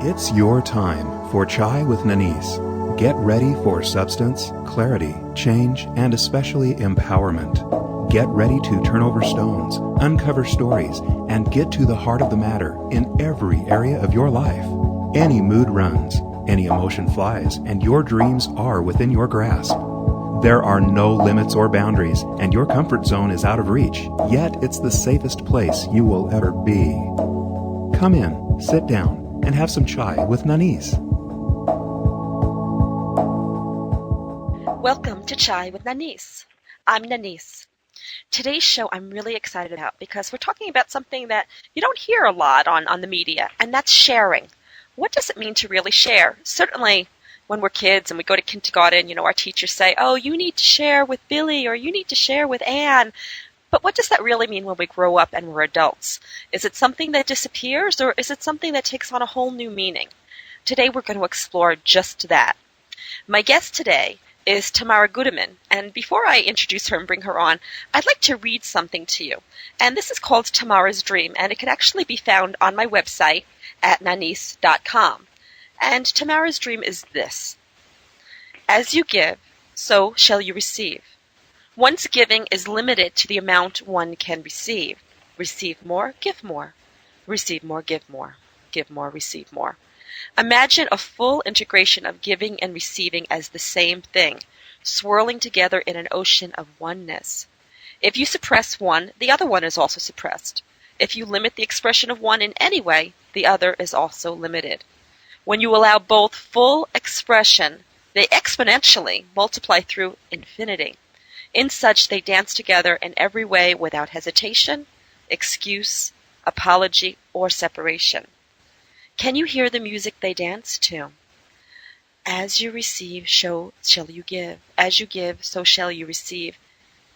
It's your time for Chai with Nanice. Get ready for substance, clarity, change, and especially empowerment. Get ready to turn over stones, uncover stories, and get to the heart of the matter in every area of your life. Any mood runs, any emotion flies, and your dreams are within your grasp. There are no limits or boundaries, and your comfort zone is out of reach, yet it's the safest place you will ever be. Come in, sit down, and have some chai with Nanice. Welcome to Chai with Nanice. I'm Nanice. Today's show I'm really excited about because we're talking about something that you don't hear a lot on the media, and that's sharing. What does it mean to really share? Certainly when we're kids and we go to kindergarten, our teachers say, oh, you need to share with Billy or you need to share with Anne. But what does that really mean when we grow up and we're adults? Is it something that disappears or is it something that takes on a whole new meaning? Today we're going to explore just that. My guest today is Tamara Guterman, and before I introduce her and bring her on, I'd like to read something to you. And this is called Tamara's Dream, and it can actually be found on my website at nanice.com. And Tamara's dream is this: as you give, so shall you receive. One's giving is limited to the amount one can receive. Receive more, give more. Receive more, give more. Give more, receive more. Imagine a full integration of giving and receiving as the same thing, swirling together in an ocean of oneness. If you suppress one, the other one is also suppressed. If you limit the expression of one in any way, the other is also limited. When you allow both full expression, they exponentially multiply through infinity. In such, they dance together in every way without hesitation, excuse, apology, or separation. Can you hear the music they dance to? As you receive, so shall you give. As you give, so shall you receive.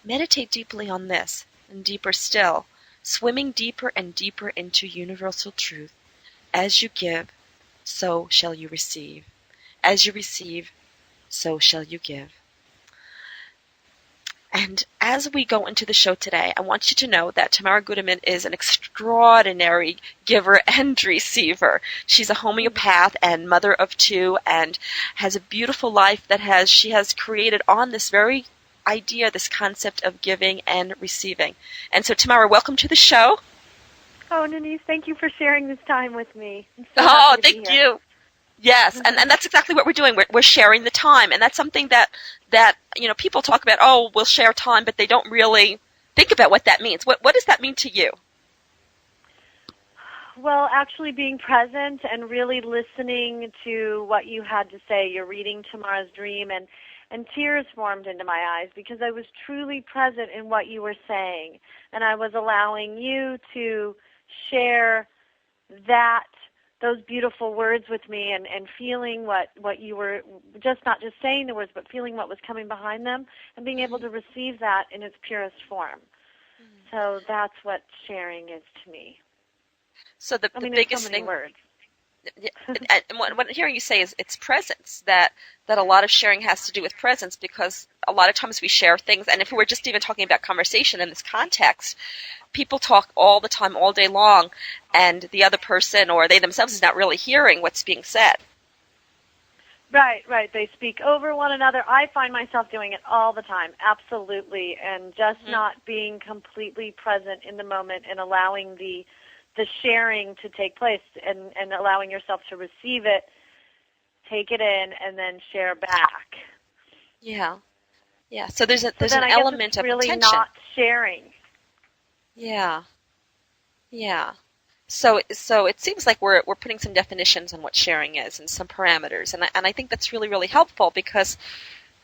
Meditate deeply on this, and deeper still, swimming deeper and deeper into universal truth. As you give, so shall you receive. As you receive, so shall you give. And as we go into the show today, I want you to know that Tamara Guterman is an extraordinary giver and receiver. She's a homeopath and mother of two and has a beautiful life that she has created on this very idea, this concept of giving and receiving. And so, Tamara, welcome to the show. Oh, Nanice, thank you for sharing this time with me. I'm so happy to be thank here. you. Yes, and that's exactly what we're doing. We're sharing the time, and that's something that people talk about, oh, we'll share time, but they don't really think about what that means. What does that mean to you? Well, actually being present and really listening to what you had to say. You're reading Tamara's Dream, and tears formed into my eyes because I was truly present in what you were saying, and I was allowing you to share those beautiful words with me and feeling what you were, not just saying the words, but feeling what was coming behind them and being able to receive that in its purest form. So that's what sharing is to me. So the biggest thing. Words. And what I'm hearing you say is it's presence, that a lot of sharing has to do with presence, because a lot of times we share things, and if we're just even talking about conversation in this context, people talk all the time, all day long, and the other person or they themselves is not really hearing what's being said. Right. They speak over one another. I find myself doing it all the time, absolutely, and just not being completely present in the moment and allowing the sharing to take place and allowing yourself to receive it, take it in, and then share back. Yeah. So there's an element of really attention. Not sharing. Yeah. So it seems like we're putting some definitions on what sharing is and some parameters, and I think that's really, really helpful because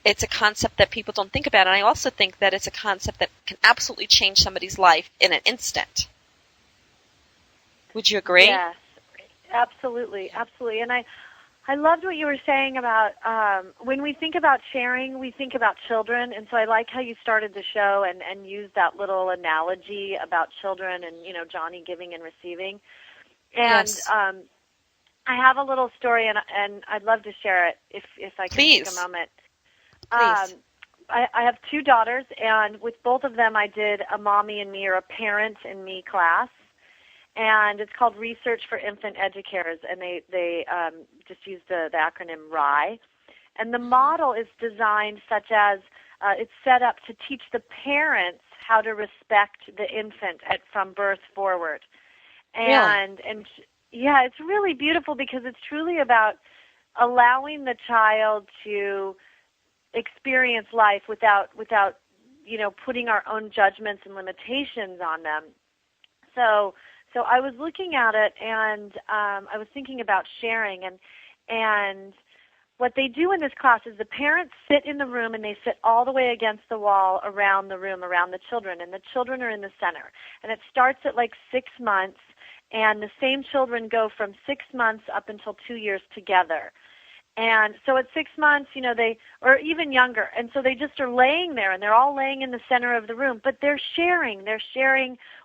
it's a concept that people don't think about, and I also think that it's a concept that can absolutely change somebody's life in an instant. Would you agree? Yes, absolutely. And I loved what you were saying about when we think about sharing, we think about children. And so I like how you started the show and used that little analogy about children and, Johnny giving and receiving. And yes. I have a little story, and I'd love to share it if I can Please. take a moment. Please. I have two daughters, and with both of them I did a Mommy and Me or a Parent and Me class. and it's called Research for Infant Educators, and they just use the acronym RIE. And the model is designed such as it's set up to teach the parents how to respect the infant from birth forward. And yeah, it's really beautiful because it's truly about allowing the child to experience life without putting our own judgments and limitations on them. So I was looking at it, and I was thinking about sharing, and what they do in this class is the parents sit in the room, and they sit all the way against the wall around the room, around the children, and the children are in the center. And it starts at like 6 months, and the same children go from 6 months up until 2 years together. And so at 6 months, or even younger, and so they just are laying there, and they're all laying in the center of the room, but they're sharing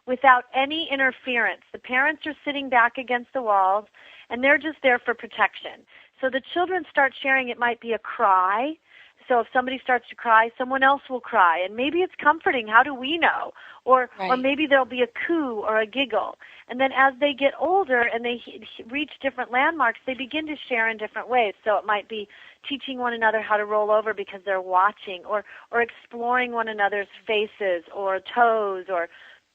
without any interference. The parents are sitting back against the walls, and they're just there for protection. So the children start sharing. It might be a cry. So if somebody starts to cry, someone else will cry, and maybe it's comforting. How do we know? Or maybe there'll be a coo or a giggle. And then as they get older and they reach different landmarks, they begin to share in different ways. So it might be teaching one another how to roll over because they're watching, or exploring one another's faces or toes or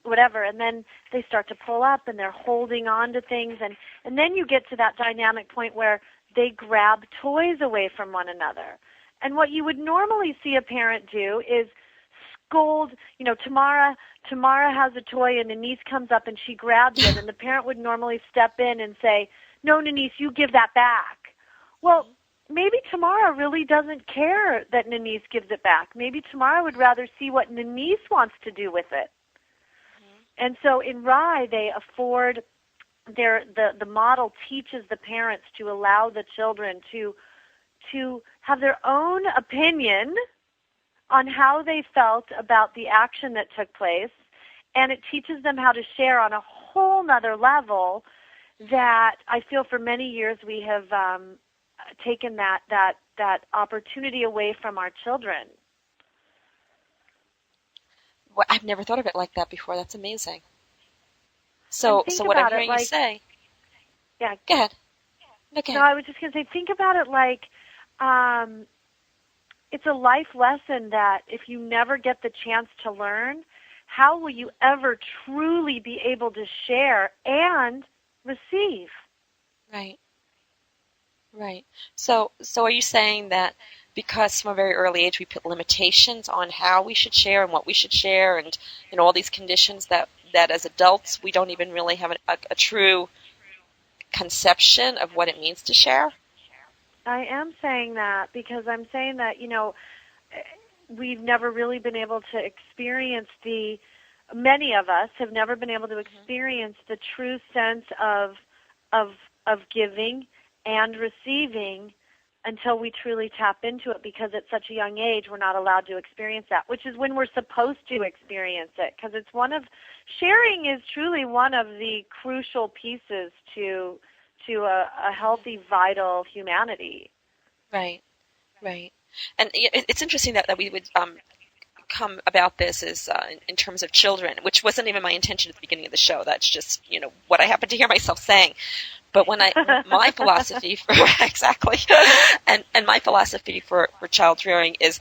whatever. And then they start to pull up, and they're holding on to things. And then you get to that dynamic point where they grab toys away from one another. And what you would normally see a parent do is scold, Tamara has a toy, and Nanice comes up and she grabs it, and the parent would normally step in and say, no, Nanice, you give that back. Well, maybe Tamara really doesn't care that Nanice gives it back. Maybe Tamara would rather see what Nanice wants to do with it. Mm-hmm. And so in RIE, they afford the model teaches the parents to allow the children to have their own opinion on how they felt about the action that took place, and it teaches them how to share on a whole nother level that I feel for many years we have taken that opportunity away from our children. Well, I've never thought of it like that before. That's amazing. So what I'm hearing you say... Yeah. Go ahead. Okay. No, I was just going to say, think about it like it's a life lesson that if you never get the chance to learn, how will you ever truly be able to share and receive? Right. So are you saying that because from a very early age we put limitations on how we should share and what we should share, and all these conditions that as adults we don't even really have a true conception of what it means to share? I am saying that because I'm saying that, we've never really been able to experience many of us have never been able to experience the true sense of giving and receiving until we truly tap into it, because at such a young age we're not allowed to experience that, which is when we're supposed to experience it, because sharing is truly one of the crucial pieces to a healthy, vital humanity. Right. And it's interesting that we would come about this is in terms of children, which wasn't even my intention at the beginning of the show. That's just, what I happened to hear myself saying. But when my philosophy for exactly, and my philosophy for child rearing is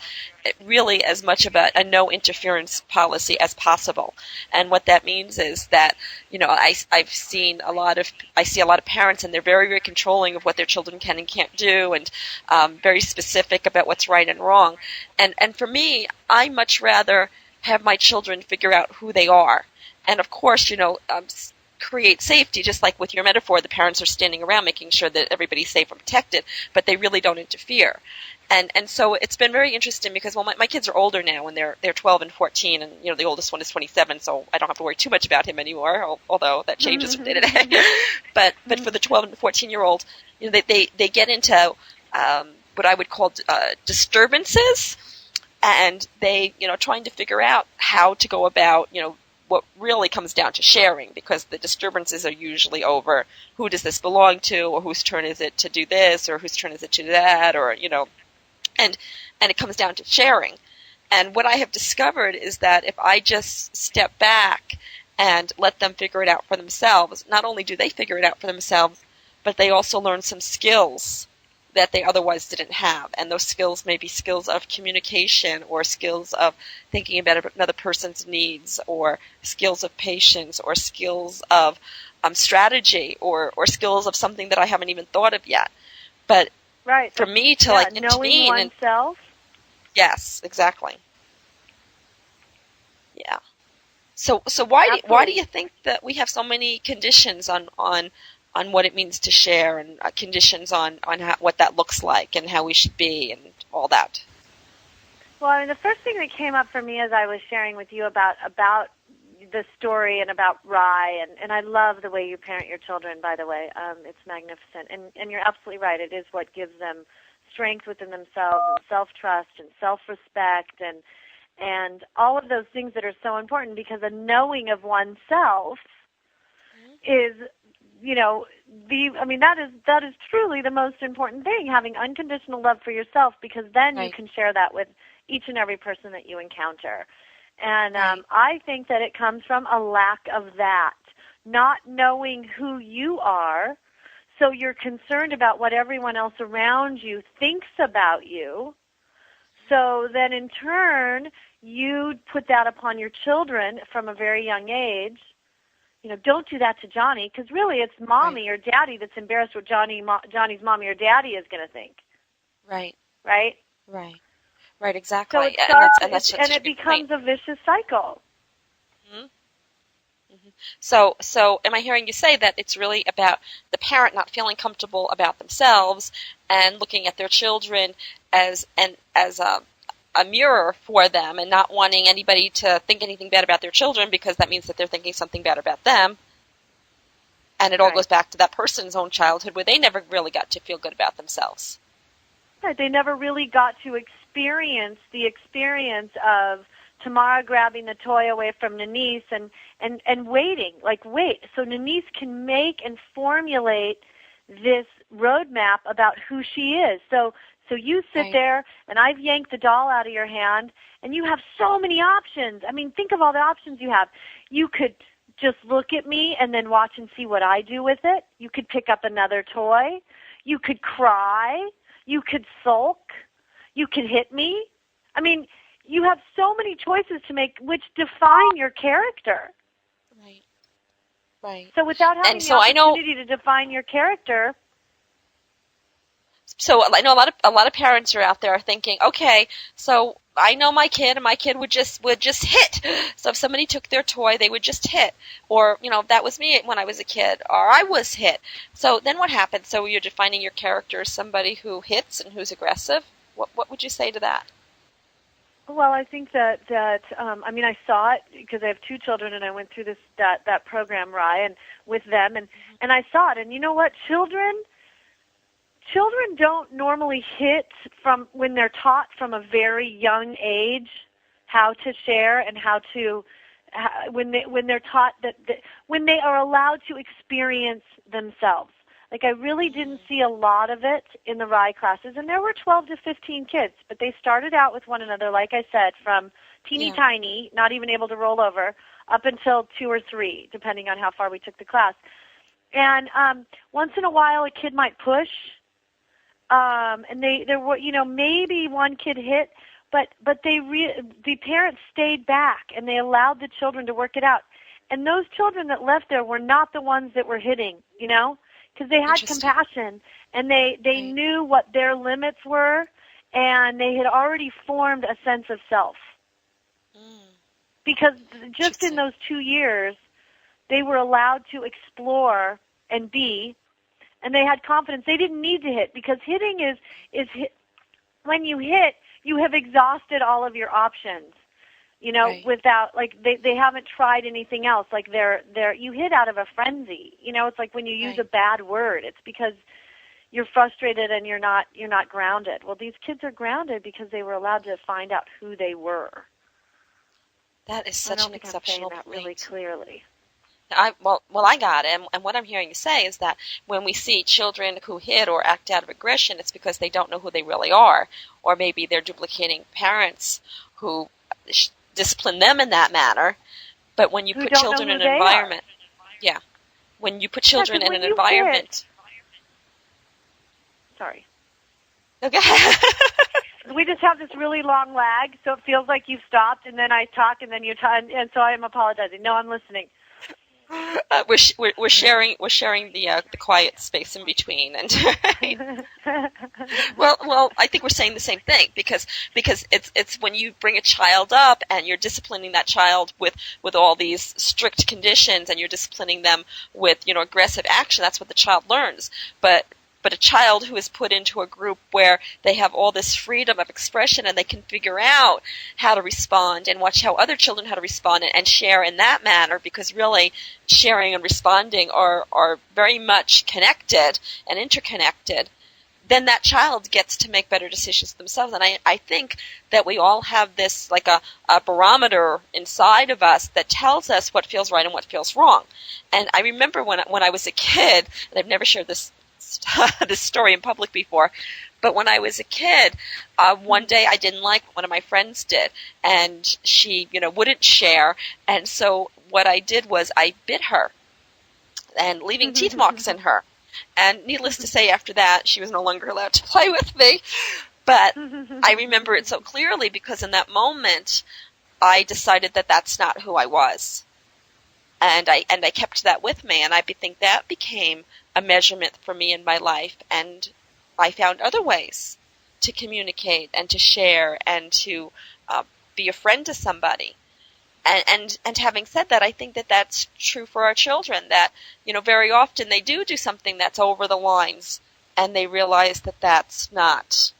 really as much about a no interference policy as possible. And what that means is that, I see a lot of parents, and they're very, very controlling of what their children can and can't do, and very specific about what's right and wrong. And for me, I much rather have my children figure out who they are. And of course, create safety, just like with your metaphor, the parents are standing around making sure that everybody's safe and protected, but they really don't interfere. And so it's been very interesting because, my kids are older now, and they're 12 and 14, and the oldest one is 27, so I don't have to worry too much about him anymore, although that changes from day to day. But for the 12 and 14-year-old, they get into what I would call disturbances, and they trying to figure out how to go about what really comes down to sharing, because the disturbances are usually over who does this belong to, or whose turn is it to do this, or whose turn is it to do that, or and it comes down to sharing. And what I have discovered is that if I just step back and let them figure it out for themselves. Not only do they figure it out for themselves, but they also learn some skills that they otherwise didn't have. And those skills may be skills of communication or skills of thinking about another person's needs or skills of patience or skills of strategy or skills of something that I haven't even thought of yet. But right. for me to knowing intervene oneself. Yes, exactly. Yeah. So why do you think that we have so many conditions on what it means to share and conditions on what that looks like and how we should be and all that? Well, I mean, the first thing that came up for me as I was sharing with you about the story and about Rye, and I love the way you parent your children, by the way. It's magnificent. And you're absolutely right. It is what gives them strength within themselves and self-trust and self-respect and all of those things that are so important, because a knowing of oneself is, that is truly the most important thing, having unconditional love for yourself, because then you can share that with each and every person that you encounter. And I think that it comes from a lack of that, not knowing who you are, so you're concerned about what everyone else around you thinks about you. So then in turn, you put that upon your children from a very young age. Don't do that to Johnny, because really it's mommy or daddy that's embarrassed what Johnny's mommy or daddy is going to think. Right. Right? Right. Right, exactly. So it starts, and it becomes a vicious cycle. Mm-hmm. Mm-hmm. So am I hearing you say that it's really about the parent not feeling comfortable about themselves and looking at their children as a mirror for them and not wanting anybody to think anything bad about their children, because that means that they're thinking something bad about them. And it all goes back to that person's own childhood where they never really got to feel good about themselves. Right. They never really got to experience the experience of Tamara grabbing the toy away from Nanice and waiting. Wait. So Nanice can make and formulate this roadmap about who she is. So you sit there, and I've yanked the doll out of your hand, and you have so many options. I mean, think of all the options you have. You could just look at me and then watch and see what I do with it. You could pick up another toy. You could cry. You could sulk. You could hit me. I mean, you have so many choices to make which define your character. Right. Right. So without having the opportunity to define your character. So I know a lot of parents are out there thinking, okay, so I know my kid, and my kid would just hit. So if somebody took their toy, they would just hit. Or, that was me when I was a kid, or I was hit. So then what happens? So you're defining your character as somebody who hits and who's aggressive? What would you say to that? Well, I think that I saw it because I have two children, and I went through that program, Rye, and with them, and I saw it. And you know what? Children don't normally hit from when they're taught from a very young age how to share and how to when they're taught when they are allowed to experience themselves. I really didn't see a lot of it in the Rye classes, and there were 12 to 15 kids, but they started out with one another, like I said, from teeny tiny, not even able to roll over, up until 2 or 3, depending on how far we took the class. And once in a while, a kid might push. And there were, maybe one kid hit, but the parents stayed back and they allowed the children to work it out. And those children that left there were not the ones that were hitting, because they had compassion and they knew what their limits were, and they had already formed a sense of self. Because just in those 2 years, they were allowed to explore and be. And they had confidence. They didn't need to hit, because hitting is when you hit, you have exhausted all of your options. Without they haven't tried anything else. You hit out of a frenzy. It's like when you use a bad word. It's because you're frustrated and you're not grounded. Well, these kids are grounded because they were allowed to find out who they were. That is such an exceptional point. Really clearly. I got it. And what I'm hearing you say is that when we see children who hit or act out of aggression, it's because they don't know who they really are, or maybe they're duplicating parents who discipline them in that manner. But when you who put don't children know in who an they environment, yeah, when you put are. children in When an you environment, sorry. okay. We just have this really long lag, so it feels like you've stopped, and then I talk, and then you talk, and so I am apologizing. No, I'm listening. We're sharing the quiet space in between, and well, I think we're saying the same thing because it's when you bring a child up and you're disciplining that child with all these strict conditions, and you're disciplining them with aggressive action. That's what the child learns. But a child who is put into a group where they have all this freedom of expression and they can figure out how to respond and watch how other children how to respond and share in that manner, because really sharing and responding are very much connected and interconnected, then that child gets to make better decisions themselves. And I think that we all have this like a barometer inside of us that tells us what feels right and what feels wrong. And I remember when I was a kid, and I've never shared this story in public before, but when I was a kid, one day I didn't like what one of my friends did, and she, wouldn't share, and so what I did was I bit her, and leaving teeth marks in her. And needless to say, after that, she was no longer allowed to play with me. But I remember it so clearly because in that moment, I decided that that's not who I was. And I kept that with me, and I think that became a measurement for me in my life. And I found other ways to communicate and to share and to be a friend to somebody. And having said that, I think that that's true for our children, that, very often they do something that's over the lines, and they realize that that's not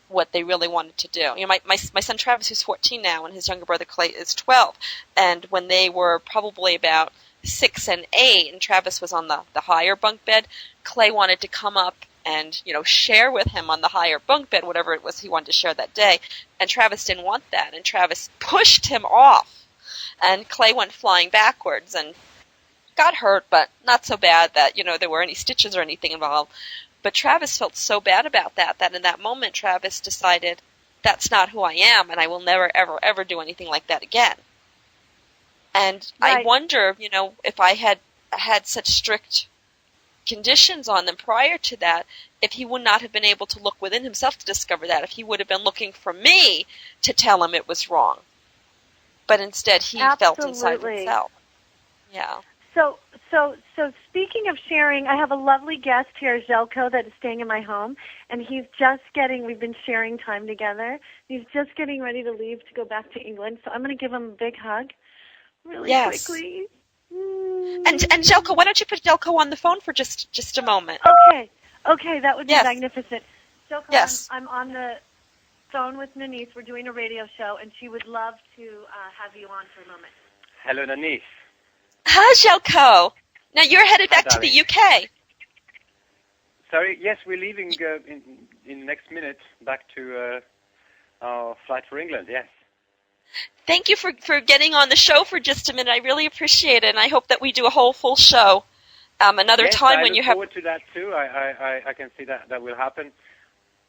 what they really wanted to do. My son Travis, who's 14 now, and his younger brother Clay is 12. And when they were probably about 6 and 8, and Travis was on the higher bunk bed, Clay wanted to come up and, share with him on the higher bunk bed, whatever it was he wanted to share that day. And Travis didn't want that, and Travis pushed him off. And Clay went flying backwards and got hurt, but not so bad that, there were any stitches or anything involved. But Travis felt so bad about that in that moment Travis decided, that's not who I am, and I will never, ever, ever do anything like that again. And right. I wonder, if I had such strict conditions on them prior to that, if he would not have been able to look within himself to discover that, if he would have been looking for me to tell him it was wrong. But instead he felt inside himself. Yeah. So speaking of sharing, I have a lovely guest here, Željko, that is staying in my home, and we've been sharing time together. He's just getting ready to leave to go back to England, so I'm going to give him a big hug really quickly. And Željko, why don't you put Željko on the phone for just a moment? Okay, that would be magnificent. Željko, yes. I'm on the phone with Nanice. We're doing a radio show, and she would love to have you on for a moment. Hello, Nanice. Hi, Željko. Now you're headed back to the UK. Sorry, yes, we're leaving in the next minute back to our flight for England, yes. Thank you for getting on the show for just a minute. I really appreciate it, and I hope that we do a whole full show another time when you have... I look forward to that too. I can see that will happen.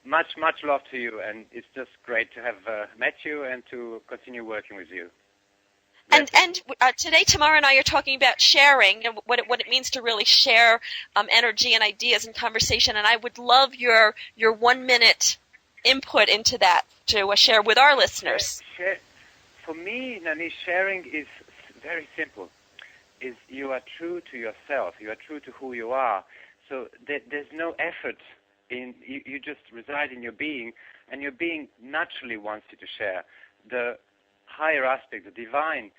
Much love to you, and it's just great to have met you and to continue working with you. And today, Tamara and I are talking about sharing and what it means to really share energy and ideas and conversation. And I would love your 1 minute input into that to share with our listeners. For me, Nanice, sharing is very simple. Is you are true to yourself. You are true to who you are. So there's no effort in you just reside in your being, and your being naturally wants you to share. The higher aspect, the divine,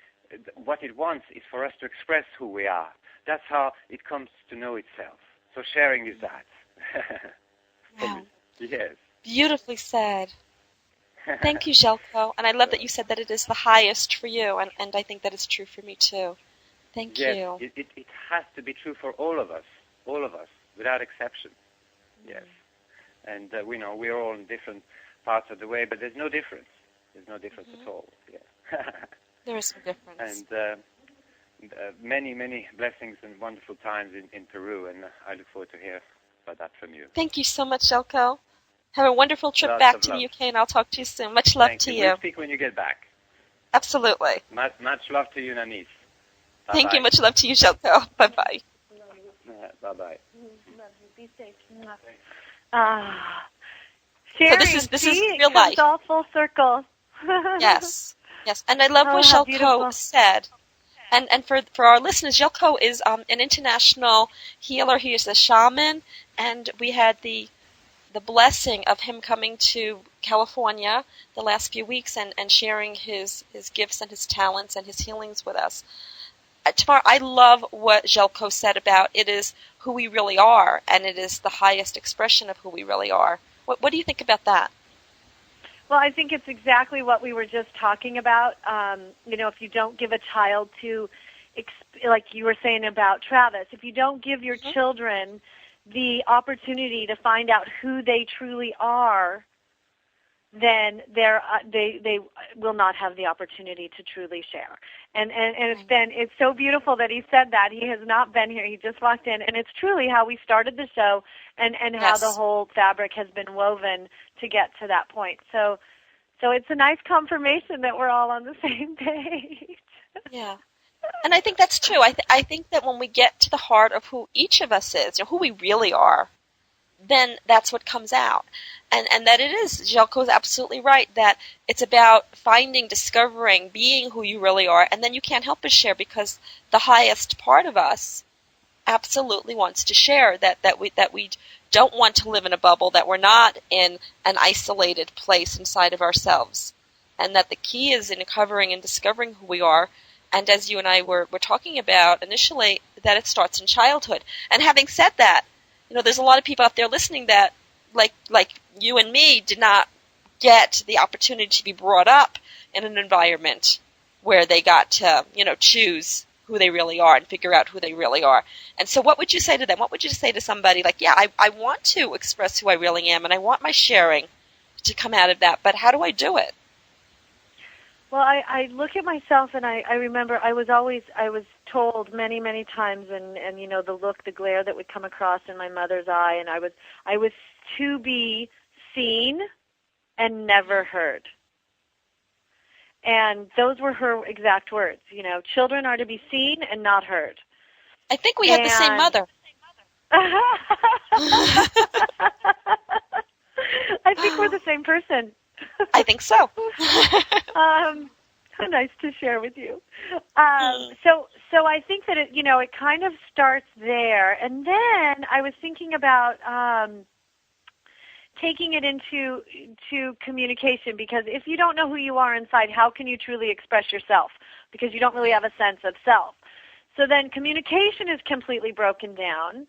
what it wants is for us to express who we are. That's how it comes to know itself. So sharing is that. Wow. Yes. Beautifully said. Thank you, Željko. And I love that you said that it is the highest for you, and I think that is true for me too. Thank you. It has to be true for all of us, without exception. Yes. And we know we're all in different parts of the way, but there's no difference. There's no difference at all. Yeah. There is no difference. And many blessings and wonderful times in Peru, and I look forward to hear about that from you. Thank you so much, Željko. Have a wonderful trip back to the UK, and I'll talk to you soon. Much love to you. We'll speak when you get back. Absolutely. Much love to you, Nanice. Bye-bye. Thank you. Much love to you, Jelko. Bye-bye. Bye-bye. Be safe. So Sharing, this is see, real it comes life. all full circle. Yes. Yes. And I love Oh, what how Jelko beautiful. said. And for our listeners, Jelko is an international healer. He is a shaman, and we had the blessing of him coming to California the last few weeks and sharing his gifts and his talents and his healings with us. Tamar, I love what Jelko said about it is who we really are, and it is the highest expression of who we really are. What do you think about that? Well, I think it's exactly what we were just talking about. If you don't give a child to, like you were saying about Travis, if you don't give your children the opportunity to find out who they truly are, then they will not have the opportunity to truly share. And it's so beautiful that he said that. He has not been here. He just walked in, and it's truly how we started the show and how the whole fabric has been woven to get to that point. So it's a nice confirmation that we're all on the same page. Yeah. And I think that's true. I think that when we get to the heart of who each of us is, who we really are, then that's what comes out. And that it is, Jelko's absolutely right, that it's about finding, discovering, being who you really are, and then you can't help but share because the highest part of us absolutely wants to share, that we don't want to live in a bubble, that we're not in an isolated place inside of ourselves, and that the key is in uncovering and discovering who we are. And as you and I were talking about initially, that it starts in childhood. And having said that, there's a lot of people out there listening that, like you and me, did not get the opportunity to be brought up in an environment where they got to, choose who they really are and figure out who they really are. And so what would you say to them? What would you say to somebody like, yeah, I want to express who I really am, and I want my sharing to come out of that, but how do I do it? Well, I look at myself, and I remember I was told many, many times, and the glare that would come across in my mother's eye, and I was to be seen and never heard. And those were her exact words. Children are to be seen and not heard. I think we have the same mother. I think we're the same person. I think so. Nice to share with you. So I think that it kind of starts there, and then I was thinking about taking it into communication, because if you don't know who you are inside, how can you truly express yourself? Because you don't really have a sense of self. So then communication is completely broken down,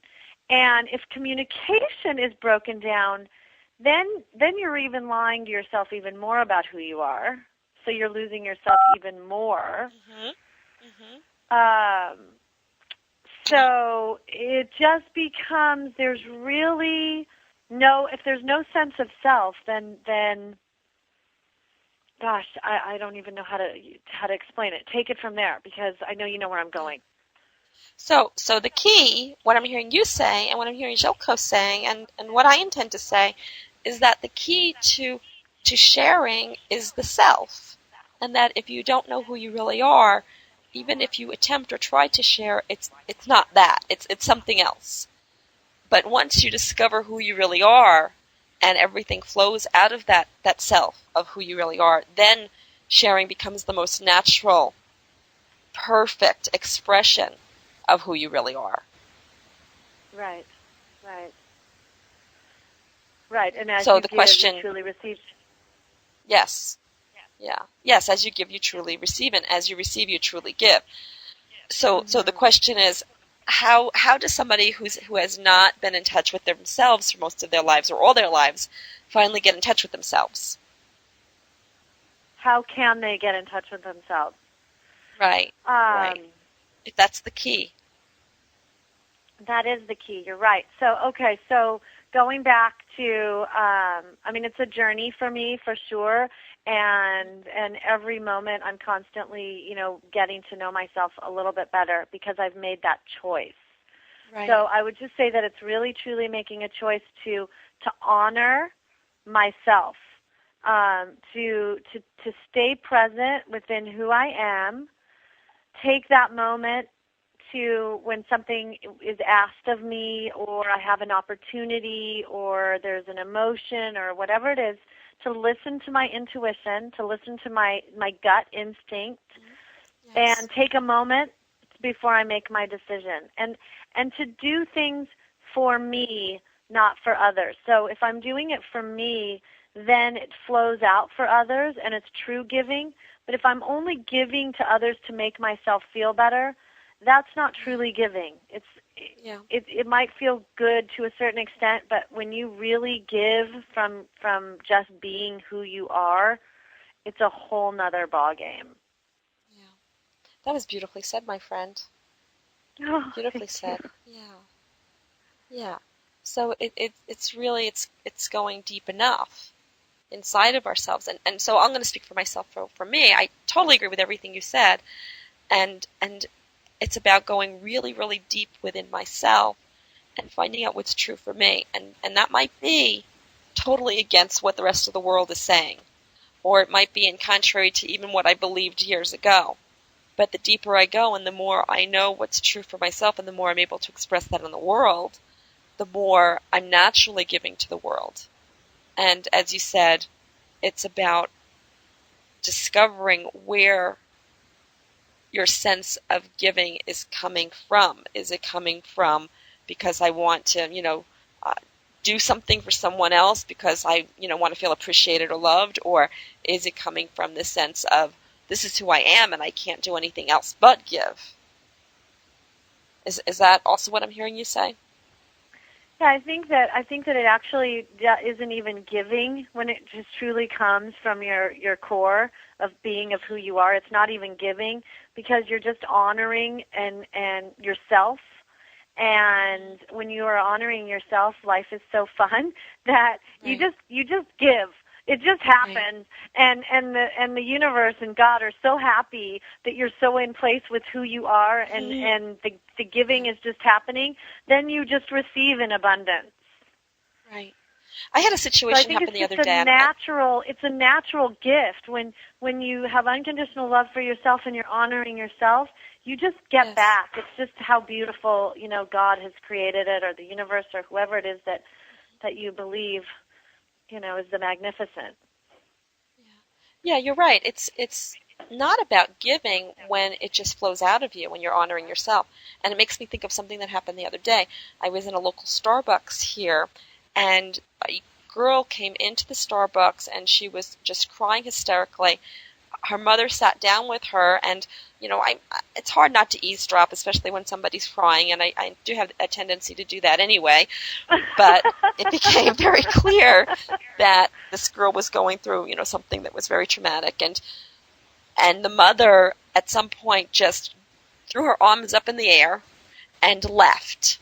and if communication is broken down, then you're even lying to yourself even more about who you are. So you're losing yourself even more. So it just becomes, there's really if there's no sense of self, then gosh, I don't even know how to explain it. Take it from there, because I know you know where I'm going. So the key, what I'm hearing you say and what I'm hearing Jelko saying and what I intend to say, is that the key to sharing is the self. And that if you don't know who you really are, even if you attempt or try to share, it's not that. It's something else. But once you discover who you really are and everything flows out of that self of who you really are, then sharing becomes the most natural, perfect expression of who you really are. Right. And as so you the give, question, you truly receive. Yes. Yeah. Yes, as you give, you truly receive, and as you receive, you truly give. So the question is, how does somebody who has not been in touch with themselves for most of their lives or all their lives finally get in touch with themselves? How can they get in touch with themselves? Right. Right. If that's the key. That is the key. You're right. So going back to, it's a journey for me for sure, and every moment I'm constantly, getting to know myself a little bit better because I've made that choice. Right. So I would just say that it's really truly making a choice to honor myself, to stay present within who I am, take that moment to when something is asked of me or I have an opportunity or there's an emotion or whatever it is, to listen to my intuition, to listen to my gut instinct, Yes. and take a moment before I make my decision. And to do things for me, not for others. So if I'm doing it for me, then it flows out for others and it's true giving. But if I'm only giving to others to make myself feel better, that's not truly giving. It might feel good to a certain extent, but when you really give from just being who you are, it's a whole nother ballgame. Yeah. That was beautifully said, my friend. Oh, Beautifully thank said. Yeah. Yeah. So it's really it's going deep enough inside of ourselves. And so I'm going to speak for myself. For me, I totally agree with everything you said. And it's about going really, really deep within myself and finding out what's true for me. And that might be totally against what the rest of the world is saying. Or it might be in contrary to even what I believed years ago. But the deeper I go and the more I know what's true for myself and the more I'm able to express that in the world, the more I'm naturally giving to the world. And as you said, it's about discovering where your sense of giving is coming from. Is it coming from because I want to, do something for someone else because I, want to feel appreciated or loved? Or is it coming from the sense of this is who I am and I can't do anything else but give? Is that also what I'm hearing you say? Yeah, I think that it actually isn't even giving when it just truly comes from your core of being of who you are. It's not even giving because you're just honoring and yourself. And when you are honoring yourself, life is so fun that you just give. It just happens, right. and the universe and God are so happy that you're so in place with who you are, and the giving is just happening. Then you just receive in abundance. Right. I had a situation happen the other day. It's a natural gift when you have unconditional love for yourself and you're honoring yourself. You just get back. It's just how beautiful God has created it, or the universe, or whoever it is that you believe. Is the magnificent. Yeah, you're right. It's not about giving when it just flows out of you, when you're honoring yourself. And it makes me think of something that happened the other day. I was in a local Starbucks here, and a girl came into the Starbucks, and she was just crying hysterically. Her mother sat down with her, and it's hard not to eavesdrop, especially when somebody's crying, and I do have a tendency to do that anyway. But it became very clear that this girl was going through, something that was very traumatic, and the mother at some point just threw her arms up in the air and left.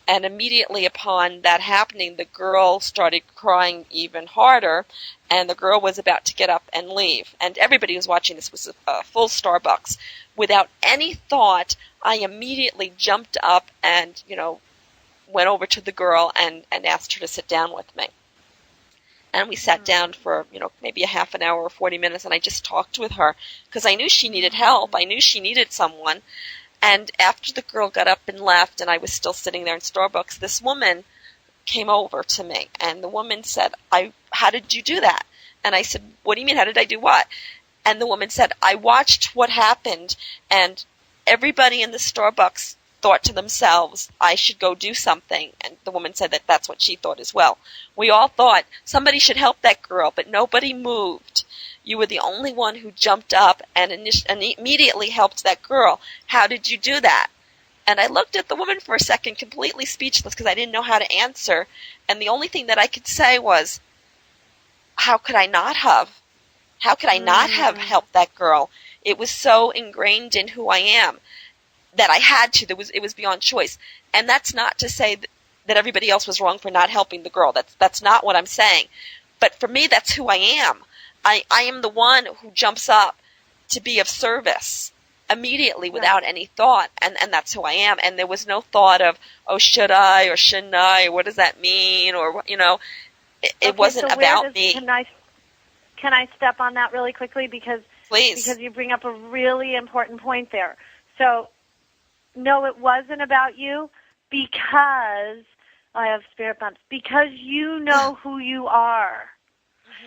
And immediately upon that happening, the girl started crying even harder, and the girl was about to get up and leave. And everybody was watching. This was a full Starbucks. Without any thought, I immediately jumped up and, went over to the girl and asked her to sit down with me. And we sat down for, maybe a half an hour or 40 minutes, and I just talked with her because I knew she needed help. I knew she needed someone. And after the girl got up and left, and I was still sitting there in Starbucks, this woman came over to me, and the woman said, how did you do that? And I said, what do you mean, how did I do what? And the woman said, I watched what happened, and everybody in the Starbucks thought to themselves, I should go do something. And the woman said that that's what she thought as well. We all thought somebody should help that girl, but nobody moved. You were the only one who jumped up and immediately helped that girl. How did you do that? And I looked at the woman for a second, completely speechless, because I didn't know how to answer. And the only thing that I could say was, how could I not have? How could I not have helped that girl? It was so ingrained in who I am that I had to. It was beyond choice. And that's not to say that everybody else was wrong for not helping the girl. That's not what I'm saying. But for me, that's who I am. I am the one who jumps up to be of service immediately without any thought, and that's who I am. And there was no thought of, oh, should I or shouldn't I, or what does that mean, or, it wasn't about me. Can I step on that really quickly because Please. you bring up a really important point there. So, no, it wasn't about you because I have spirit bumps. Because you know who you are.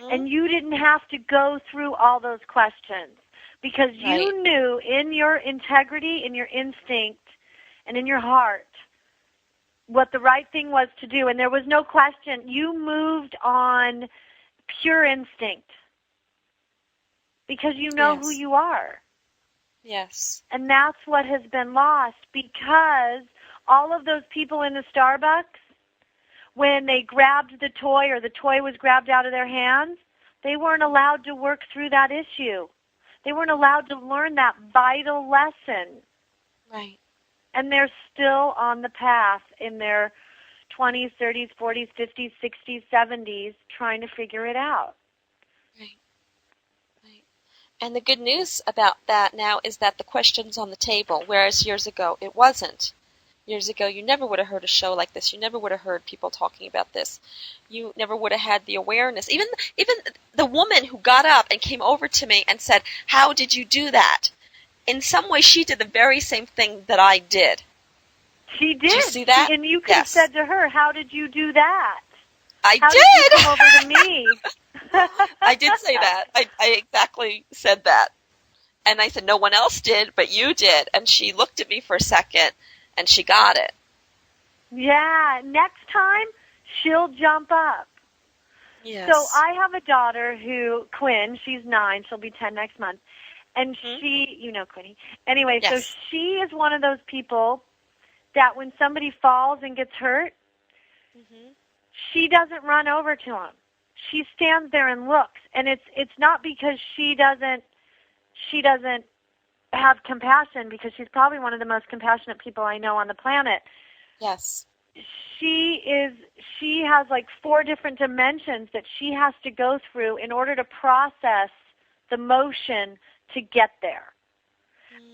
And you didn't have to go through all those questions because you knew in your integrity, in your instinct, and in your heart what the right thing was to do. And there was no question. You moved on pure instinct because you know who you are. Yes. And that's what has been lost because all of those people in the Starbucks, when they grabbed the toy or the toy was grabbed out of their hands, they weren't allowed to work through that issue. They weren't allowed to learn that vital lesson. Right. And they're still on the path in their 20s, 30s, 40s, 50s, 60s, 70s trying to figure it out. Right. Right. And the good news about that now is that the question's on the table, whereas years ago it wasn't. Years ago, you never would have heard a show like this. You never would have heard people talking about this. You never would have had the awareness. Even the woman who got up and came over to me and said, "How did you do that?" In some way, she did the very same thing that I did. She did. Did you see that? And you could have said to her, "How did you do that?" I How did. Did you come over to me? I did say that. I exactly said that. And I said, "No one else did, but you did." And she looked at me for a second. And she got it. Yeah, next time she'll jump up. Yes. So I have a daughter who, Quinn, she's 9, she'll be 10 next month. And she, you know Quinny. Anyway, so she is one of those people that when somebody falls and gets hurt, she doesn't run over to them. She stands there and looks. And it's not because she doesn't have compassion, because she's probably one of the most compassionate people I know on the planet. Yes. She has like 4 different dimensions that she has to go through in order to process the motion to get there.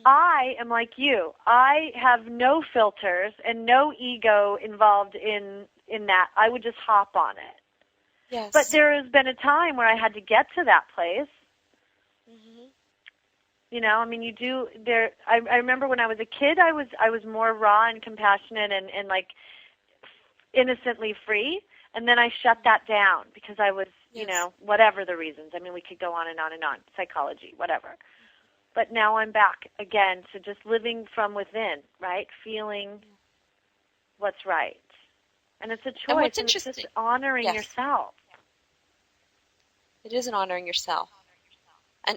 I am like you. I have no filters and no ego involved in that. I would just hop on it. Yes. But there has been a time where I had to get to that place. You know, I mean, you do there. I remember when I was a kid, I was more raw and compassionate and like innocently free. And then I shut that down because I was, you know, whatever the reasons. I mean, we could go on and on and on, psychology, whatever. But now I'm back again to just living from within, right? Feeling what's right. And it's a choice. And what's and interesting, it's just honoring yourself. It is an honoring yourself.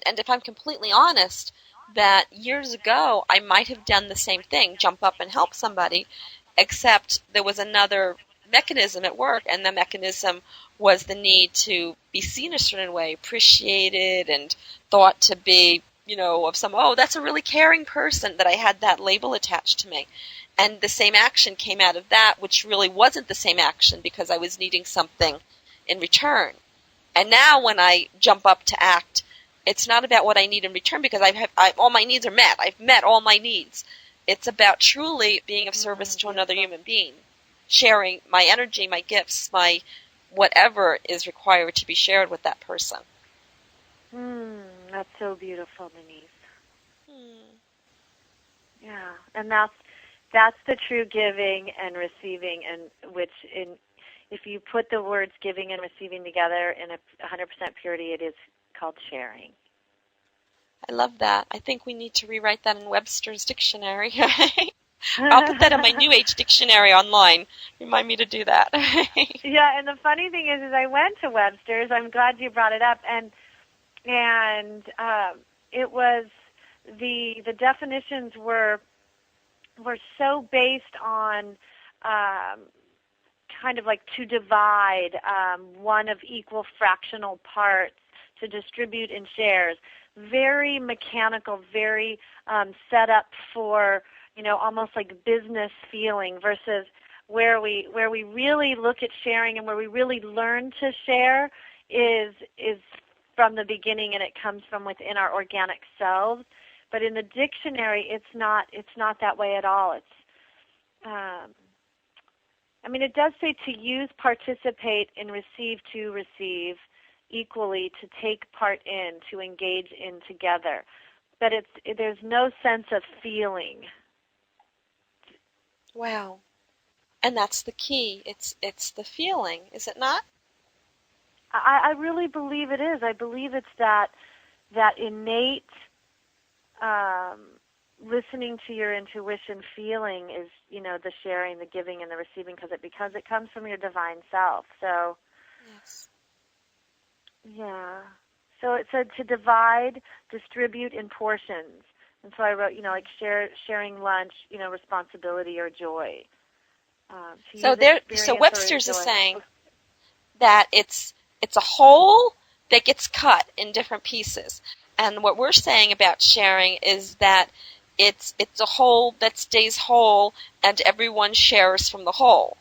And if I'm completely honest, that years ago I might have done the same thing, jump up and help somebody, except there was another mechanism at work, and the mechanism was the need to be seen a certain way, appreciated and thought to be, you know, of some, oh, that's a really caring person, that I had that label attached to me. And the same action came out of that, which really wasn't the same action because I was needing something in return. And now when I jump up to act, it's not about what I need in return because all my needs are met. I've met all my needs. It's about truly being of service to another human being, sharing my energy, my gifts, my whatever is required to be shared with that person. That's so beautiful, Nanice. Yeah, and that's the true giving and receiving, and if you put the words giving and receiving together in 100% purity, it is called sharing. I love that. I think we need to rewrite that in Webster's dictionary. I'll put that in my New Age dictionary online. Remind me to do that. Yeah, and the funny thing is I went to Webster's. I'm glad you brought it up, and it was the definitions were so based on kind of like to divide one of equal fractional parts to distribute in shares. Very mechanical, very set up for, you know, almost like business feeling versus where we really look at sharing and where we really learn to share is from the beginning, and it comes from within our organic selves. But in the dictionary, it's not that way at all. It's I mean, it does say to use, participate, and receive to receive equally to take part in, to engage in together. But there's no sense of feeling. Wow. And that's the key. It's the feeling, is it not? I really believe it is. I believe it's that innate listening to your intuition feeling is, the sharing, the giving, and the receiving, because it comes from your divine self. So, Yes. yeah. So it said to divide, distribute in portions. And so I wrote, like sharing lunch, responsibility or joy. So Webster's is saying that it's a whole that gets cut in different pieces. And what we're saying about sharing is that it's a whole that stays whole, and everyone shares from the whole.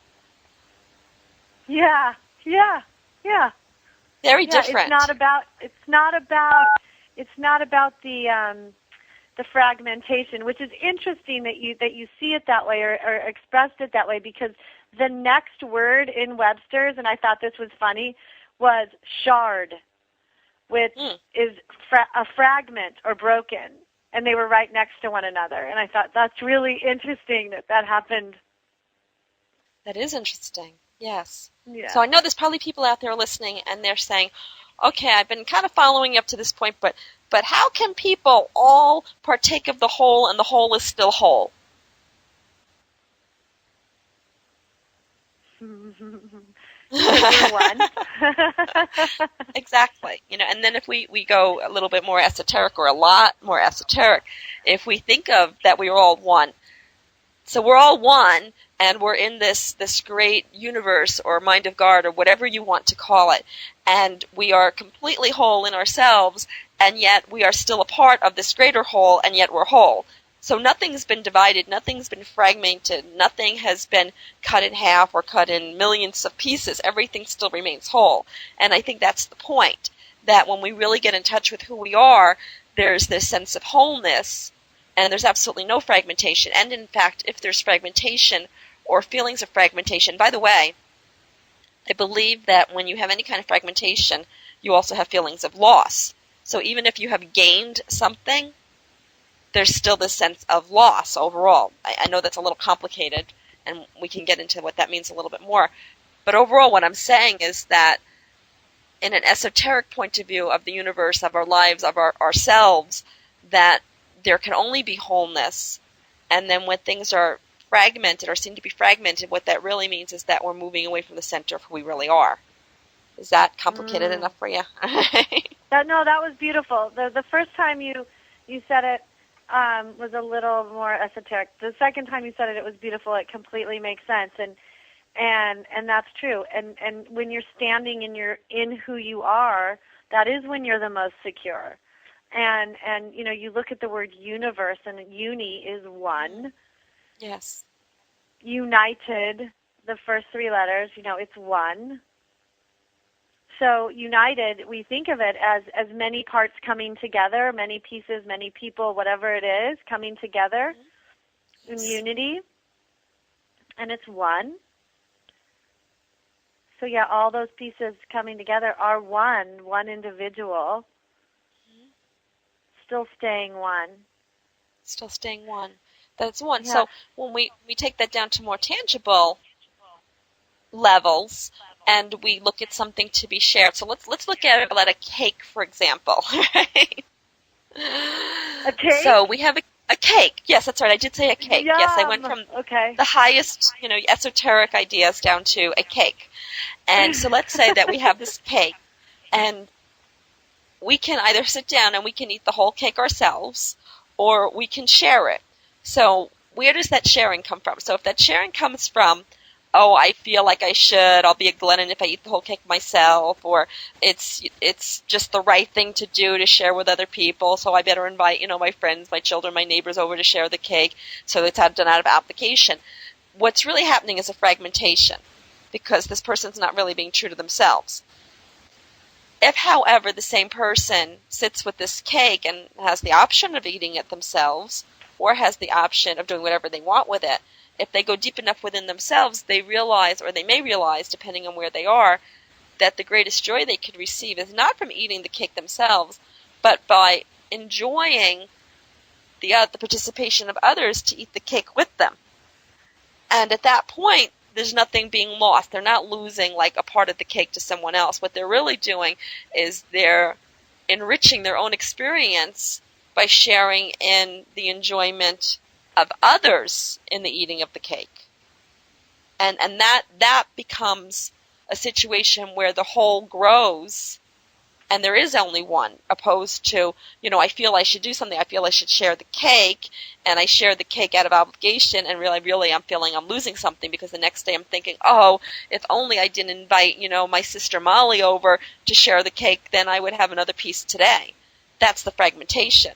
Yeah. Very different. It's not about the fragmentation, which is interesting that you see it that way or expressed it that way, because the next word in Webster's, and I thought this was funny, was shard, which is a fragment or broken, and they were right next to one another. And I thought that's really interesting that happened. That is interesting. Yes. Yeah. So I know there's probably people out there listening, and they're saying, okay, I've been kind of following you up to this point, but how can people all partake of the whole and the whole is still whole? We're one. Exactly. And then if we go a little bit more esoteric, or a lot more esoteric, if we think of that we are all one. So we're all one, and we're in this great universe or mind of God or whatever you want to call it, and we are completely whole in ourselves, and yet we are still a part of this greater whole, and yet we're whole. So nothing's been divided, nothing's been fragmented, nothing has been cut in half or cut in millions of pieces. Everything still remains whole. And I think that's the point, that when we really get in touch with who we are, there's this sense of wholeness, and there's absolutely no fragmentation. And in fact, if there's fragmentation or feelings of fragmentation, by the way, I believe that when you have any kind of fragmentation, you also have feelings of loss. So even if you have gained something, there's still this sense of loss overall. I know that's a little complicated, and we can get into what that means a little bit more. But overall, what I'm saying is that in an esoteric point of view of the universe, of our lives, of ourselves, that there can only be wholeness. And then when things are fragmented or seem to be fragmented, what that really means is that we're moving away from the center of who we really are. Is that complicated enough for you? That was beautiful. The first time you said it was a little more esoteric. The second time you said it was beautiful. It completely makes sense, and that's true. And when you're standing in who you are, that is when you're the most secure. And you look at the word universe, and uni is one. Yes. United, the first three letters, it's one. So united, we think of it as many parts coming together, many pieces, many people, whatever it is, coming together in unity. And it's one. So yeah, all those pieces coming together are one individual, still staying one. Still staying one. That's one. Yeah. So when we take that down to more tangible levels, and we look at something to be shared. So let's look at it like a cake, for example. Right? A cake? So we have a cake. Yes, that's right. I did say a cake. Yum. Yes, I went from the highest, esoteric ideas down to a cake. And so let's say that we have this cake, and we can either sit down and we can eat the whole cake ourselves, or we can share it. So where does that sharing come from? So if that sharing comes from, oh, I feel like I should, I'll be a glutton if I eat the whole cake myself, or it's just the right thing to do to share with other people, so I better invite, my friends, my children, my neighbors over to share the cake, so it's done out of application. What's really happening is a fragmentation, because this person's not really being true to themselves. If, however, the same person sits with this cake and has the option of eating it themselves, or has the option of doing whatever they want with it, if they go deep enough within themselves, they realize, or they may realize, depending on where they are, that the greatest joy they could receive is not from eating the cake themselves, but by enjoying the participation of others to eat the cake with them. And at that point, there's nothing being lost. They're not losing like a part of the cake to someone else. What they're really doing is they're enriching their own experience by sharing in the enjoyment of others in the eating of the cake. And that becomes a situation where the whole grows and there is only one, opposed to, I feel I should do something, I feel I should share the cake, and I share the cake out of obligation, and really I'm feeling I'm losing something because the next day I'm thinking, oh, if only I didn't invite, my sister Molly over to share the cake, then I would have another piece today. That's the fragmentation.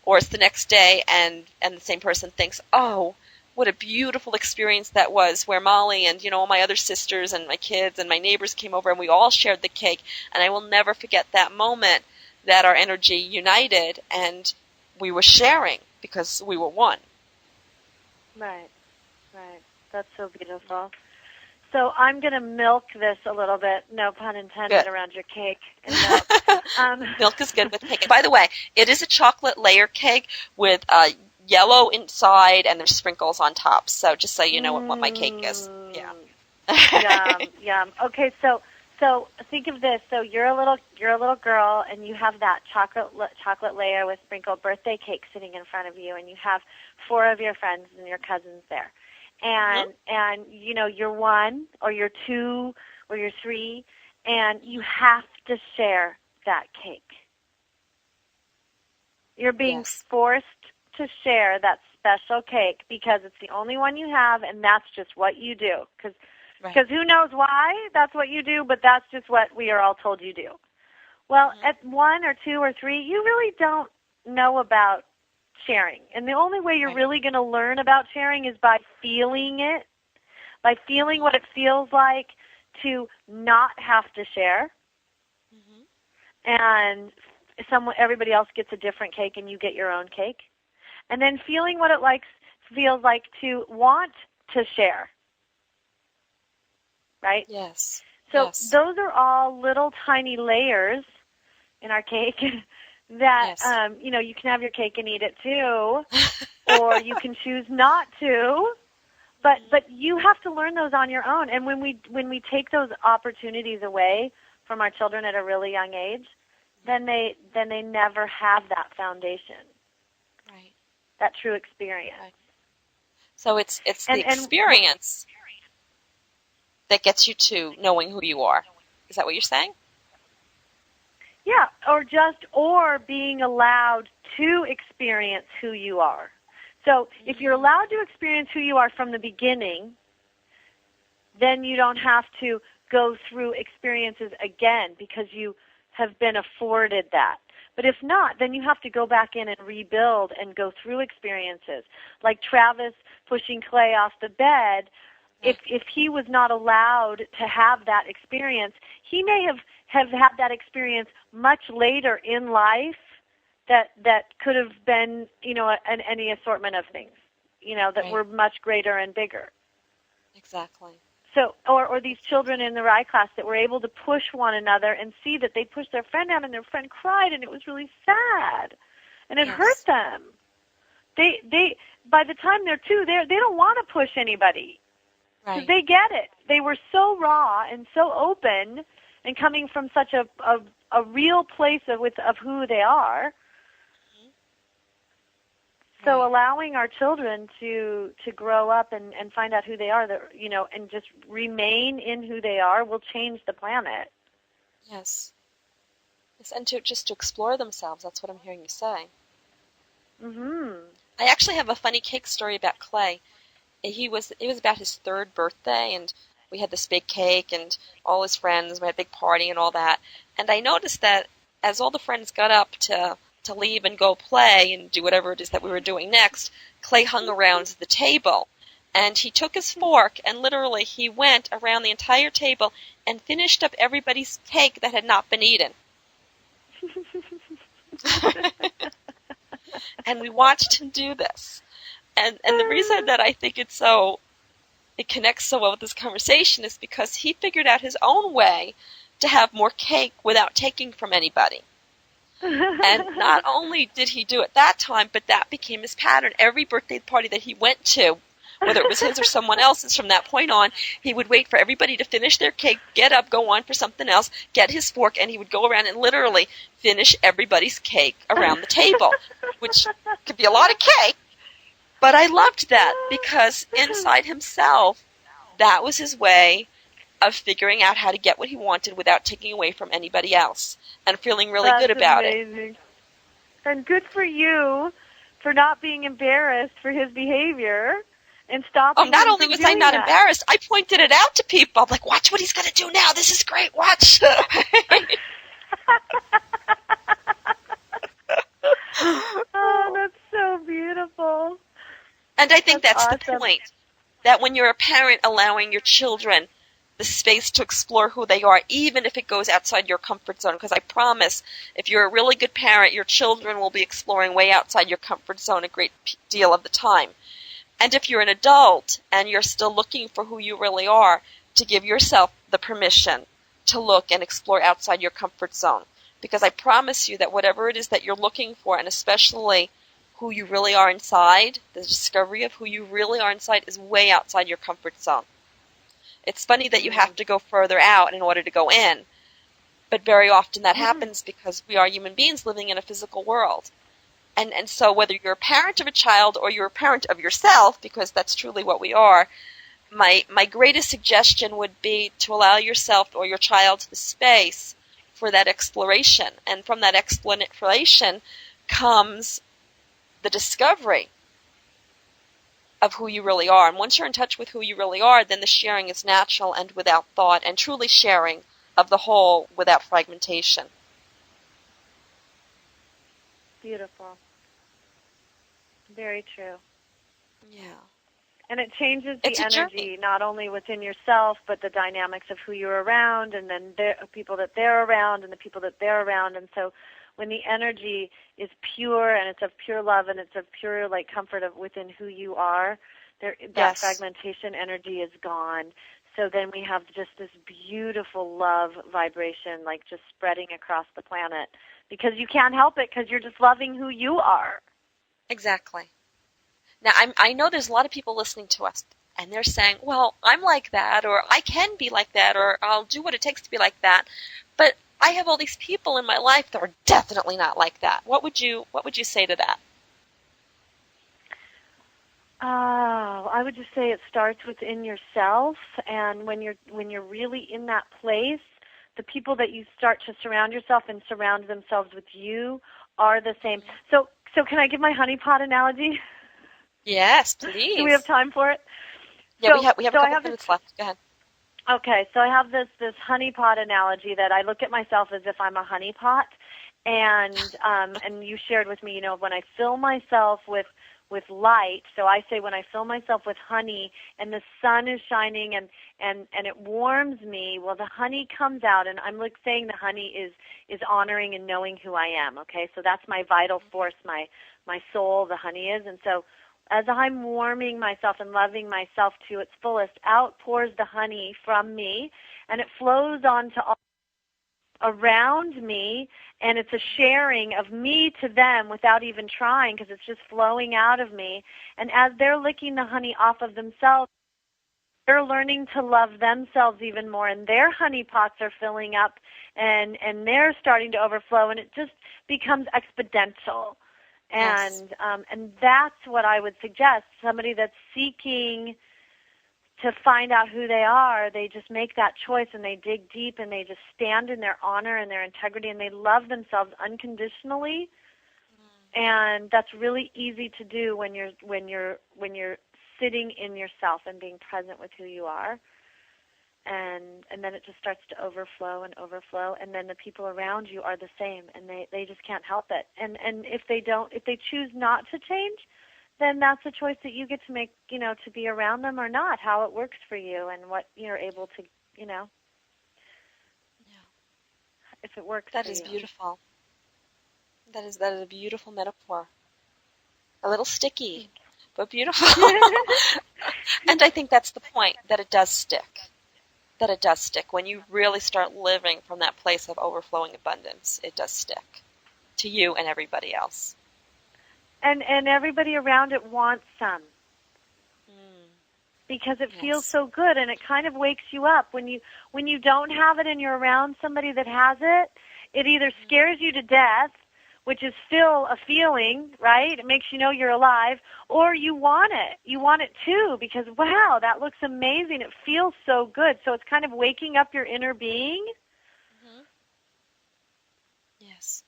Or it's the next day and the same person thinks, oh, what a beautiful experience that was where Molly and, all my other sisters and my kids and my neighbors came over and we all shared the cake. And I will never forget that moment that our energy united and we were sharing because we were one. Right. That's so beautiful. So I'm going to milk this a little bit, no pun intended, Good. Around your cake and milk. Milk is good with cake. And by the way, it is a chocolate layer cake with yellow inside and there's sprinkles on top. So just so you know what my cake is. Yeah. Yum. Okay, so think of this. So you're a little girl and you have that chocolate layer with sprinkled birthday cake sitting in front of you, and you have 4 of your friends and your cousins there. And you're 1 or you're 2 or you're 3, and you have to share that cake. You're being forced to share that special cake because it's the only one you have, and that's just what you do. Because who knows why that's what you do, but that's just what we are all told you do. Well, at 1 or 2 or 3, you really don't know about sharing. And the only way you're really going to learn about sharing is by feeling it, by feeling what it feels like to not have to share. And everybody else gets a different cake and you get your own cake. And then feeling what it feels like to want to share. Right? Yes. So those are all little tiny layers in our cake that, you can have your cake and eat it too, or you can choose not to, but you have to learn those on your own. And when we take those opportunities away from our children at a really young age, then they never have that foundation. Right. That true experience. Right. So it's the experience that gets you to knowing who you are. Is that what you're saying? Yeah, or being allowed to experience who you are. So if you're allowed to experience who you are from the beginning, then you don't have to go through experiences again because you have been afforded that. But if not, then you have to go back in and rebuild and go through experiences. Like Travis pushing Clay off the bed, if he was not allowed to have that experience, he may have had that experience much later in life that could have been, any assortment of things, that were much greater and bigger. Exactly. So, or these children in the Rye class that were able to push one another and see that they pushed their friend down and their friend cried and it was really sad and it hurt them. They by the time they're 2, they don't want to push anybody. Because they get it. They were so raw and so open and coming from such a real place of who they are. So allowing our children to grow up and find out who they are, and just remain in who they are will change the planet. Yes. And to explore themselves. That's what I'm hearing you say. I actually have a funny cake story about Clay. It was about his 3rd birthday, and we had this big cake and all his friends. We had a big party and all that. And I noticed that as all the friends got up to leave and go play and do whatever it is that we were doing next, Clay hung around the table. And he took his fork and literally he went around the entire table and finished up everybody's cake that had not been eaten. And we watched him do this. And the reason that I think it connects so well with this conversation is because he figured out his own way to to have more cake without taking from anybody. And not only did he do it that time, but that became his pattern. Every birthday party that he went to, whether it was his or someone else's, from that point on, he would wait for everybody to finish their cake, get up, go on for something else, get his fork, and he would go around and literally finish everybody's cake around the table, which could be a lot of cake. But I loved that because inside himself, that was his way of figuring out how to get what he wanted without taking away from anybody else and feeling really good about it. And good for you for not being embarrassed for his behavior and stopping not him only from was I doing not that. embarrassed, I pointed it out to people. I'm like, watch what he's going to do now. This is great. Watch. Oh, that's so beautiful. And I think that's awesome. the point, that when you're a parent, allowing your children the space to explore who they are, even if it goes outside your comfort zone. Because I promise, if you're a really good parent, your children will be exploring way outside your comfort zone a great deal of the time. And if you're an adult and you're still looking for who you really are, to give yourself the permission to look and explore outside your comfort zone. Because I promise you that whatever it is that you're looking for, and especially who you really are inside, the discovery of who you really are inside, is way outside your comfort zone. It's funny that you have to go further out in order to go in, but very often that happens because we are human beings living in a physical world. And so whether you're a parent of a child or you're a parent of yourself, because that's truly what we are, my greatest suggestion would be to allow yourself or your child the space for that exploration. And from that exploration comes the discovery of who you really are. And once you're in touch with who you really are, then the sharing is natural and without thought, and truly sharing of the whole without fragmentation. Beautiful. Very true. Yeah. And it changes the It's a energy, journey. not only within yourself, but the dynamics of who you're around, and then people that they're around, and the people that they're around. And so when the energy is pure, and it's of pure love, and it's of pure comfort of within who you are, that fragmentation energy is gone. So then we have just this beautiful love vibration, just spreading across the planet, because you can't help it, because you're just loving who you are. Exactly. Now, I know there's a lot of people listening to us, and they're saying, well, I'm like that, or I can be like that, or I'll do what it takes to be like that. But I have all these people in my life that are definitely not like that. What would you say to that? I would just say it starts within yourself, and when you're really in that place, the people that you start to surround yourself and surround themselves with you are the same. So can I give my honeypot analogy? Yes, please. Do we have time for it? Yeah, we have a couple minutes left. Go ahead. Okay, so I have this honeypot analogy that I look at myself as if I'm a honeypot, and you shared with me, when I fill myself with light, so I say when I fill myself with honey and the sun is shining and it warms me, well, the honey comes out, and I'm saying the honey is honoring and knowing who I am, okay? So that's my vital force, my soul, the honey is. And so as I'm warming myself and loving myself to its fullest, out pours the honey from me, and it flows on to all around me, and it's a sharing of me to them without even trying, because it's just flowing out of me. And as they're licking the honey off of themselves, they're learning to love themselves even more, and their honey pots are filling up, and they're starting to overflow, and it just becomes exponential. Yes. And that's what I would suggest. Somebody that's seeking to find out who they are, they just make that choice, and they dig deep, and they just stand in their honor and their integrity, and they love themselves unconditionally. And that's really easy to do when you're sitting in yourself and being present with who you are. And then it just starts to overflow, and then the people around you are the same, and they just can't help it. And if they choose not to change, then that's a choice that you get to make, to be around them or not, how it works for you and what you're able to, if it works for you. That is beautiful. That is a beautiful metaphor. A little sticky, but beautiful. And I think that's the point, that it does stick. that it does stick. When you really start living from that place of overflowing abundance, it does stick to you and everybody else. And everybody around it wants some. Because it feels Yes. so good, and it kind of wakes you up. When you don't have it and you're around somebody that has it, it either scares you to death, which is still a feeling, right? It makes you know you're alive, or you want it. You want it too, because wow, that looks amazing. It feels so good. So it's kind of waking up your inner being. Yes.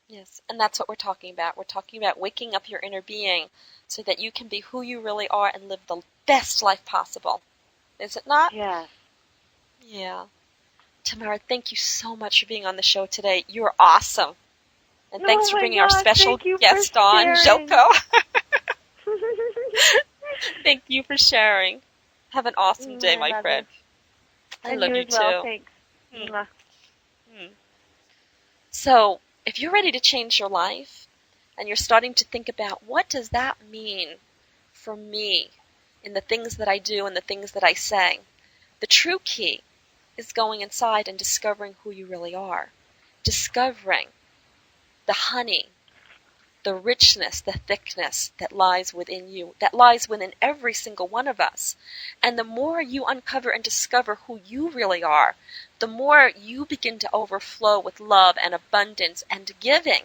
Yes, and that's what we're talking about. We're talking about waking up your inner being so that you can be who you really are and live the best life possible. Is it not? Yes. Yeah. Tamara, thank you so much for being on the show today. You're awesome. And thanks Oh for my bringing our gosh, special thank you guest for on, sharing. Joko. Thank you for sharing. Have an awesome day, I my love friend. you. I And love you you as well. too. Thanks. Mm. Mwah. So, if you're ready to change your life and you're starting to think about what does that mean for me in the things that I do and the things that I say, the true key is going inside and discovering who you really are. Discovering the honey, the richness, the thickness that lies within you, that lies within every single one of us. And the more you uncover and discover who you really are, the more you begin to overflow with love and abundance and giving.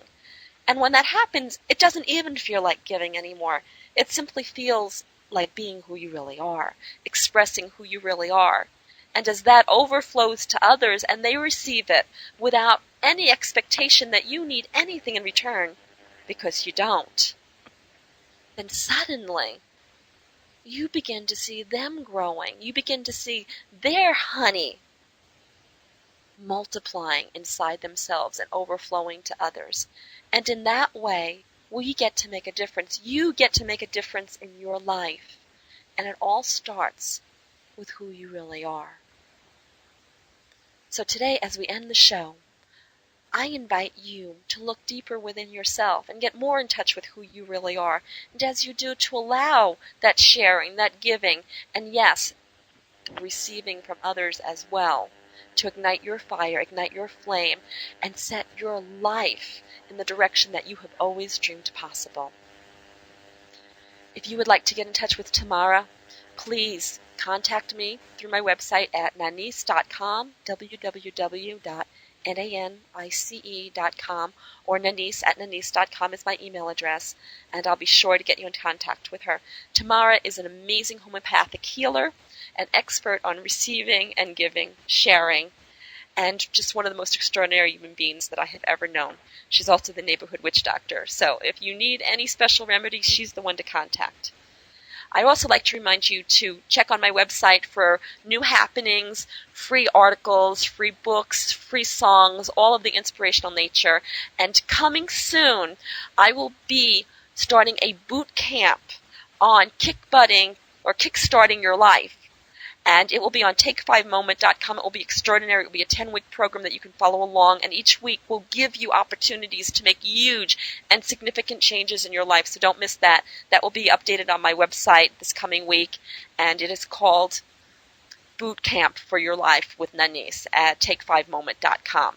And when that happens, it doesn't even feel like giving anymore. It simply feels like being who you really are, expressing who you really are. And as that overflows to others and they receive it without any expectation that you need anything in return, because you don't, then suddenly you begin to see them growing. You begin to see their honey multiplying inside themselves and overflowing to others. And in that way, we get to make a difference. You get to make a difference in your life. And it all starts with who you really are. So today, as we end the show, I invite you to look deeper within yourself and get more in touch with who you really are. And as you do, to allow that sharing, that giving, and yes, receiving from others as well, to ignite your fire, ignite your flame, and set your life in the direction that you have always dreamed possible. If you would like to get in touch with Tamara, please contact me through my website at nanice.com, www.nanice.com, or nanice@nanice.com is my email address, and I'll be sure to get you in contact with her. Tamara is an amazing homeopathic healer, an expert on receiving and giving, sharing, and just one of the most extraordinary human beings that I have ever known. She's also the neighborhood witch doctor, so if you need any special remedies, she's the one to contact. I also like to remind you to check on my website for new happenings, free articles, free books, free songs, all of the inspirational nature. And coming soon, I will be starting a boot camp on kick-butting or kick-starting your life. And it will be on take5moment.com. It will be extraordinary. It will be a 10-week program that you can follow along, and each week will give you opportunities to make huge and significant changes in your life. So don't miss that. That will be updated on my website this coming week, and it is called Boot Camp for Your Life with Nanice at take5moment.com.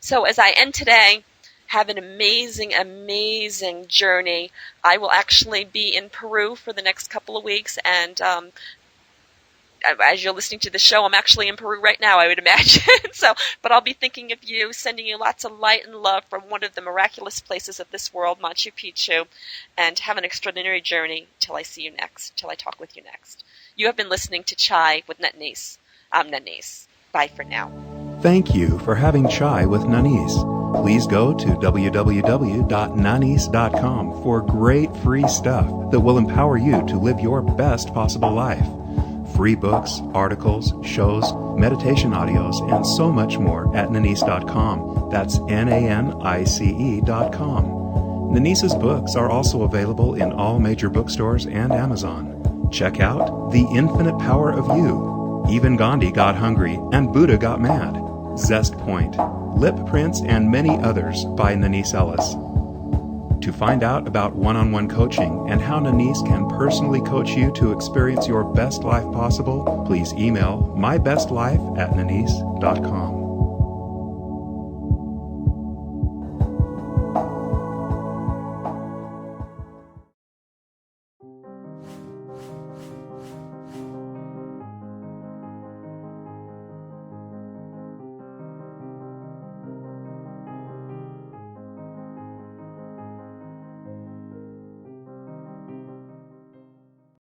So as I end today, have an amazing, amazing journey. I will actually be in Peru for the next couple of weeks, and as you're listening to the show, I'm actually in Peru right now, I would imagine. But I'll be thinking of you, sending you lots of light and love from one of the miraculous places of this world, Machu Picchu, and have an extraordinary journey till I see you next, till I talk with you next. You have been listening to Chai with Nanice. I'm Nanice. Bye for now. Thank you for having Chai with Nanice. Please go to www.nanice.com for great free stuff that will empower you to live your best possible life. Free books, articles, shows, meditation audios, and so much more at nanice.com. That's NANICE.com. Nanice's books are also available in all major bookstores and Amazon. Check out The Infinite Power of You, Even Gandhi Got Hungry and Buddha Got Mad, Zest Point, Lip Prints, and many others by Nanice Ellis. To find out about one-on-one coaching and how Nanice can personally coach you to experience your best life possible, please email mybestlife@nanice.com.